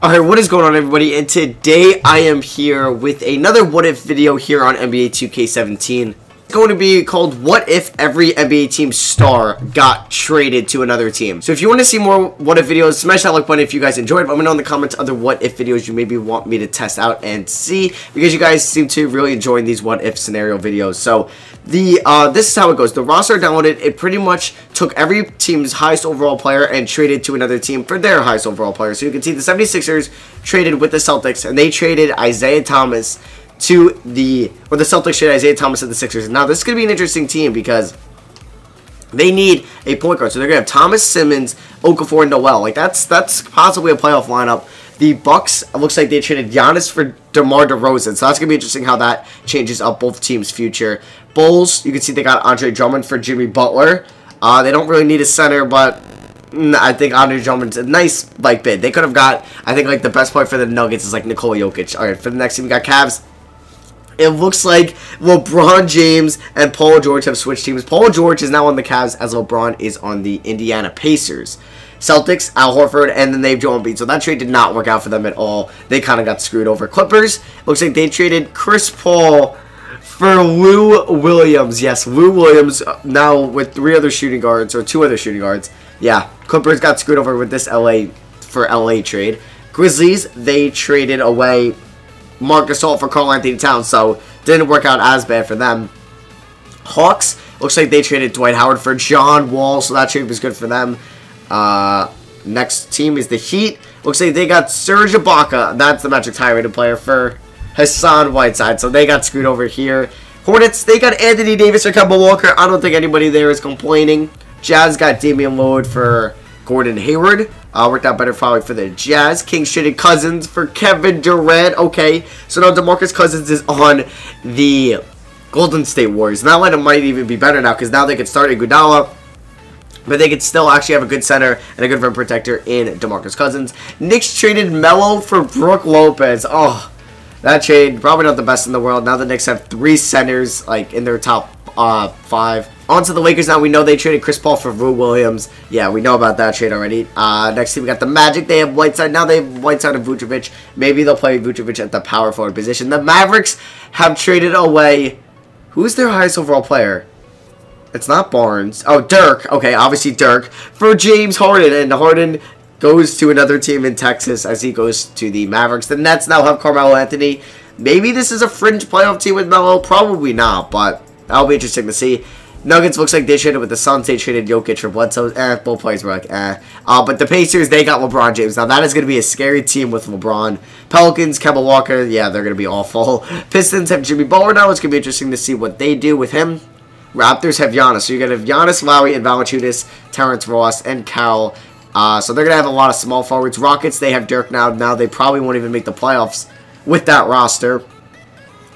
Alright, what is going on, everybody? And today I am here with another what if video here on NBA 2K17. It's going to be called What If Every NBA Team Star Got Traded to Another Team. So if you want to see more what if videos, smash that like button if you guys enjoyed. Let me know in the comments other what if videos you maybe want me to test out and see, because you guys seem to really enjoy these what if scenario videos. So this is how it goes. The roster I downloaded, it pretty much took every team's highest overall player and traded to another team for their highest overall player. So you can see the 76ers traded with the Celtics, and they traded Isaiah Thomas to the Celtics traded Isaiah Thomas to the Sixers. Now this is going to be an interesting team because they need a point guard. So they're going to have Thomas, Simmons, Okafor, and Noel. Like that's possibly a playoff lineup. The Bucks, it looks like they traded Giannis for DeMar DeRozan. So that's going to be interesting how that changes up both teams' future. Bulls, you can see they got Andre Drummond for Jimmy Butler. They don't really need a center, but I think Andre Drummond's a nice bid. They could have got, I think, the best player for the Nuggets is Nikola Jokic. All right, for the next team, we got Cavs. It looks like LeBron James and Paul George have switched teams. Paul George is now on the Cavs as LeBron is on the Indiana Pacers. Celtics, Al Horford, and then they have Joel Embiid. So that trade did not work out for them at all. They kind of got screwed over. Clippers, looks like they traded Chris Paul for Lou Williams. Yes, Lou Williams now with two other shooting guards. Yeah, Clippers got screwed over with this LA trade. Grizzlies, they traded away Marc Gasol for Karl Anthony Towns, so didn't work out as bad for them. Hawks, looks like they traded Dwight Howard for John Wall, so that trade was good for them. Next team is the Heat. Looks like they got Serge Ibaka, that's the Magic high-rated player, for Hassan Whiteside, so they got screwed over here. Hornets, they got Anthony Davis or Kemba Walker. I don't think anybody there is complaining. Jazz got Damian Lillard for Gordon Hayward. Worked out better probably for the Jazz. Kings traded Cousins for Kevin Durant. Okay, so now DeMarcus Cousins is on the Golden State Warriors. Now it might even be better now because now they could start Iguodala, but they could still actually have a good center and a good rim protector in DeMarcus Cousins. Knicks traded Melo for Brook Lopez. Oh, that trade, probably not the best in the world. Now the Knicks have three centers in their top five. On to the Lakers now. We know they traded Chris Paul for Lou Williams. Yeah, we know about that trade already. Next team, we got the Magic. They have Whiteside. Now they have Whiteside and Vucevic. Maybe they'll play Vucevic at the power forward position. The Mavericks have traded away... Who's their highest overall player? It's not Barnes. Oh, Dirk. Okay, obviously Dirk. For James Harden. And Harden goes to another team in Texas as he goes to the Mavericks. The Nets now have Carmelo Anthony. Maybe this is a fringe playoff team with Melo. Probably not, but that'll be interesting to see. Nuggets looks like they traded with the Suns. They traded Jokic for Bledsoe. Both players were but the Pacers, they got LeBron James. Now that is going to be a scary team with LeBron. Pelicans, Kemba Walker, yeah, they're going to be awful. Pistons have Jimmy Butler now. It's going to be interesting to see what they do with him. Raptors have Giannis. So you're going to have Giannis, Lowry, and Valanciunas, Terrence Ross, and Carroll. So they're going to have a lot of small forwards. Rockets, they have Dirk now. Now they probably won't even make the playoffs with that roster.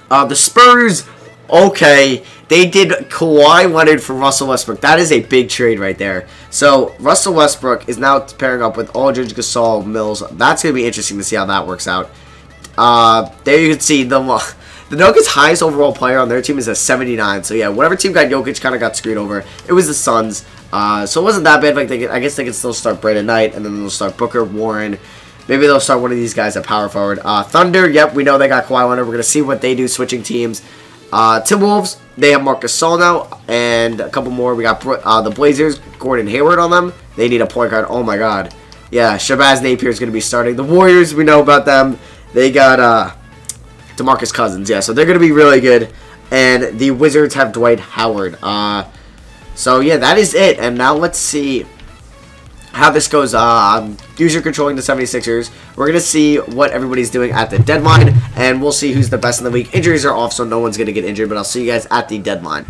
The Spurs, okay, they did Kawhi Leonard for Russell Westbrook. That is a big trade right there. So Russell Westbrook is now pairing up with Aldridge, Gasol, Mills. That's going to be interesting to see how that works out. There you can see the Nuggets' highest overall player on their team is a 79. So yeah, whatever team got Jokic kind of got screwed over. It was the Suns. So it wasn't that bad. I guess they could still start Brandon Knight, and then they'll start Booker, Warren. Maybe they'll start one of these guys at power forward. Thunder, yep, we know they got Kawhi Leonard. We're going to see what they do switching teams. Timberwolves, they have Marc Gasol now, and a couple more. We got the Blazers, Gordon Hayward on them. They need a point guard. Oh my god. Yeah, Shabazz Napier is going to be starting. The Warriors, we know about them. They got DeMarcus Cousins. Yeah, so they're going to be really good. And the Wizards have Dwight Howard. So yeah, that is it. And now let's see how this goes. User controlling the 76ers. We're going to see what everybody's doing at the deadline, and we'll see who's the best in the week. Injuries are off, so no one's going to get injured, but I'll see you guys at the deadline.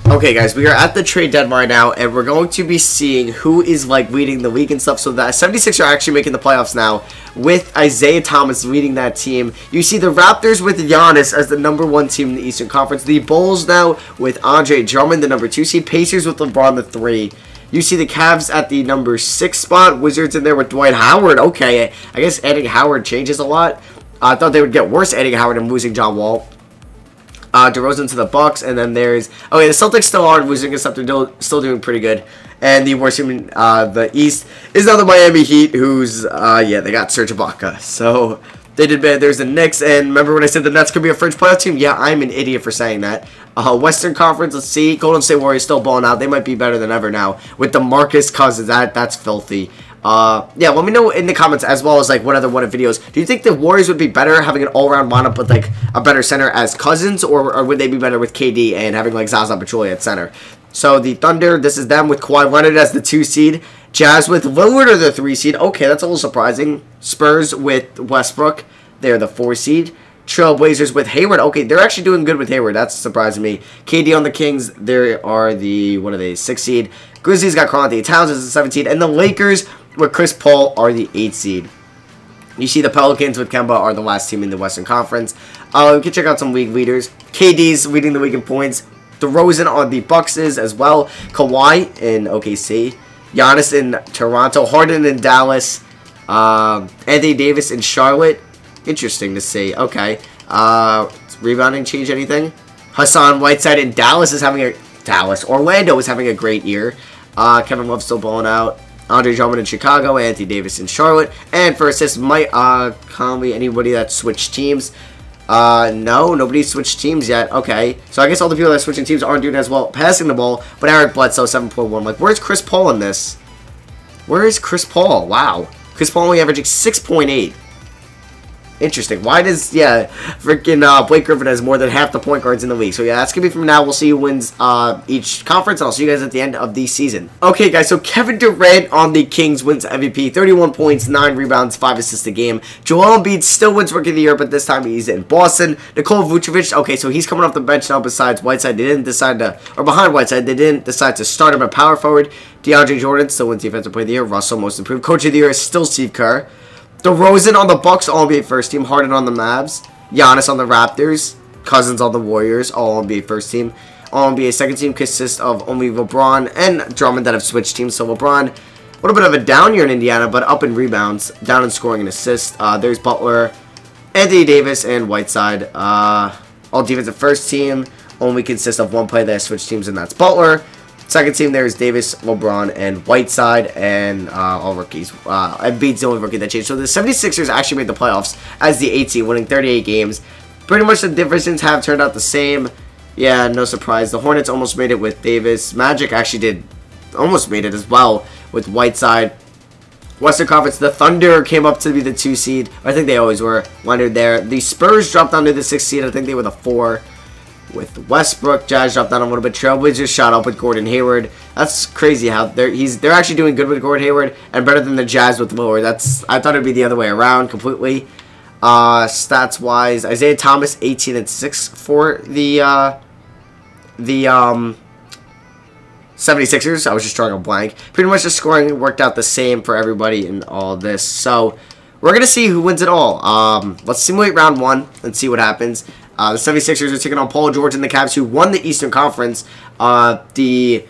Okay, guys, we are at the trade deadline now, and we're going to be seeing who is, leading the week and stuff. So the 76ers are actually making the playoffs now with Isaiah Thomas leading that team. You see the Raptors with Giannis as the #1 team in the Eastern Conference. The Bulls now with Andre Drummond, the #2 seed. Pacers with LeBron, the 3. You see the Cavs at the #6 spot. Wizards in there with Dwight Howard. Okay, I guess adding Howard changes a lot. I thought they would get worse adding Howard and losing John Wall. DeRozan to the Bucks, and then there's the Celtics still are losing, except they're still doing pretty good. And the worst team in the East is now the Miami Heat, who's they got Serge Ibaka, so they did bad. There's the Knicks, and remember when I said the Nets could be a fringe playoff team? Yeah, I'm an idiot for saying that. Western Conference, let's see, Golden State Warriors still balling out. They might be better than ever now with DeMarcus Cousins. That's filthy. Yeah, let me know in the comments, as well as like what other what-if videos. Do you think the Warriors would be better having an all-around lineup with like a better center as Cousins, or would they be better with KD and having like Zaza Pachulia at center? So the Thunder, this is them with Kawhi Leonard as the 2 seed. Jazz with Lillard are the 3 seed. Okay, that's a little surprising. Spurs with Westbrook, they're the 4 seed. Trailblazers with Hayward. Okay, they're actually doing good with Hayward. That's surprising me. KD on the Kings, they are the 6 seed. Grizzlies got Karl-Anthony Towns as the 7 seed, and the Lakers with Chris Paul are the 8 seed. You see the Pelicans with Kemba are the last team in the Western Conference. We can check out some league leaders. KD's leading the league in points. DeRozan on the Bucks is as well. Kawhi in OKC. Giannis in Toronto. Harden in Dallas. Anthony Davis in Charlotte. Interesting to see. Okay. Rebounding change anything? Hassan Whiteside in Dallas is having a... Orlando is having a great year. Kevin Love still balling out. Andre Drummond in Chicago. Anthony Davis in Charlotte. And for assists, might Conley, anybody that switched teams. No, nobody switched teams yet. Okay, so I guess all the people that are switching teams aren't doing as well passing the ball. But Eric Bledsoe, 7.1. Like, where's Chris Paul in this? Where is Chris Paul? Wow. Chris Paul only averaging 6.8. Interesting. Why does, freaking Blake Griffin has more than half the point guards in the league. So, yeah, that's going to be from now. We'll see who wins each conference, and I'll see you guys at the end of the season. Okay, guys, so Kevin Durant on the Kings wins MVP. 31 points, 9 rebounds, 5 assists a game. Joel Embiid still wins Rookie of the Year, but this time he's in Boston. Nikola Vucevic, okay, so he's coming off the bench now besides Whiteside. They didn't decide to, or behind Whiteside, they didn't decide to start him at power forward. DeAndre Jordan still wins Defensive Player of the Year. Russell, most improved. Coach of the Year is still Steve Kerr. DeRozan on the Bucks, All-NBA first team. Harden on the Mavs. Giannis on the Raptors. Cousins on the Warriors, All-NBA first team. All-NBA second team consists of only LeBron and Drummond that have switched teams. So LeBron, a little bit of a down year in Indiana, but up in rebounds, down in scoring and assists. There's Butler, Anthony Davis, and Whiteside. All defensive first team only consists of one player that has switched teams, and that's Butler. Second team, there's Davis, LeBron, and Whiteside, and all rookies. Embiid's the only rookie that changed. So the 76ers actually made the playoffs as the 8 seed, winning 38 games. Pretty much the divisions have turned out the same. Yeah, no surprise. The Hornets almost made it with Davis. Magic actually almost made it as well with Whiteside. Western Conference, the Thunder came up to be the 2 seed. I think they always were. Leonard there. The Spurs dropped down to the 6 seed. I think they were the 4. With Westbrook, Jazz dropped down a little bit. Trailblazers shot up with Gordon Hayward. That's crazy how they're actually doing good with Gordon Hayward and better than the Jazz with Lillard. I thought it'd be the other way around completely. Stats wise, Isaiah Thomas 18 and 6 for the 76ers. I was just drawing a blank. Pretty much the scoring worked out the same for everybody in all this. So we're gonna see who wins it all. Let's simulate round 1 and see what happens. The 76ers are taking on Paul George and the Cavs, who won the Eastern Conference. The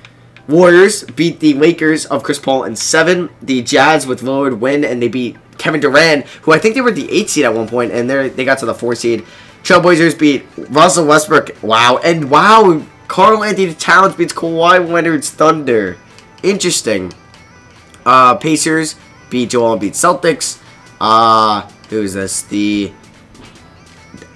Warriors beat the Lakers of Chris Paul in 7. The Jazz with Lillard win, and they beat Kevin Durant, who I think they were the 8 seed at one point, and they got to the 4 seed. Trailblazers beat Russell Westbrook. Wow. And wow, Karl-Anthony Towns beats Kawhi Leonard's Thunder. Interesting. Pacers beat Joel Embiid Celtics. Who is this? The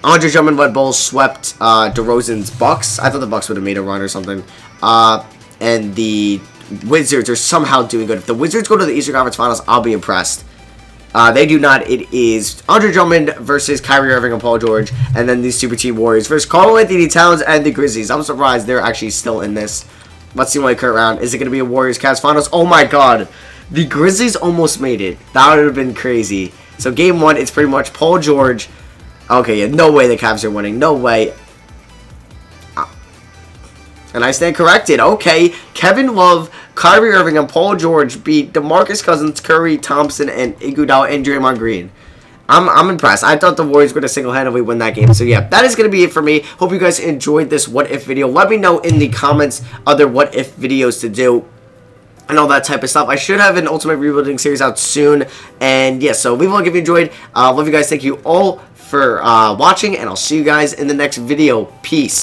Andre Drummond led Bulls swept DeRozan's Bucks. I thought the Bucks would have made a run or something. And the Wizards are somehow doing good. If the Wizards go to the Eastern Conference Finals, I'll be impressed. They do not. It is Andre Drummond versus Kyrie Irving and Paul George. And then these Super Team Warriors versus Karl-Anthony Towns and the Grizzlies. I'm surprised they're actually still in this. Let's see my current round. Is it going to be a Warriors-Cavs Finals? Oh my god. The Grizzlies almost made it. That would have been crazy. So game 1, it's pretty much Paul George. Okay, yeah, no way the Cavs are winning. No way. And I stand corrected. Okay, Kevin Love, Kyrie Irving, and Paul George beat DeMarcus Cousins, Curry, Thompson, and Iguodala and Draymond Green. I'm impressed. I thought the Warriors were going to single-handedly win that game. So, yeah, that is going to be it for me. Hope you guys enjoyed this what-if video. Let me know in the comments other what-if videos to do and all that type of stuff. I should have an Ultimate Rebuilding series out soon. And, yeah, so leave a like if you enjoyed. Love you guys. Thank you all for watching, and I'll see you guys in the next video. Peace.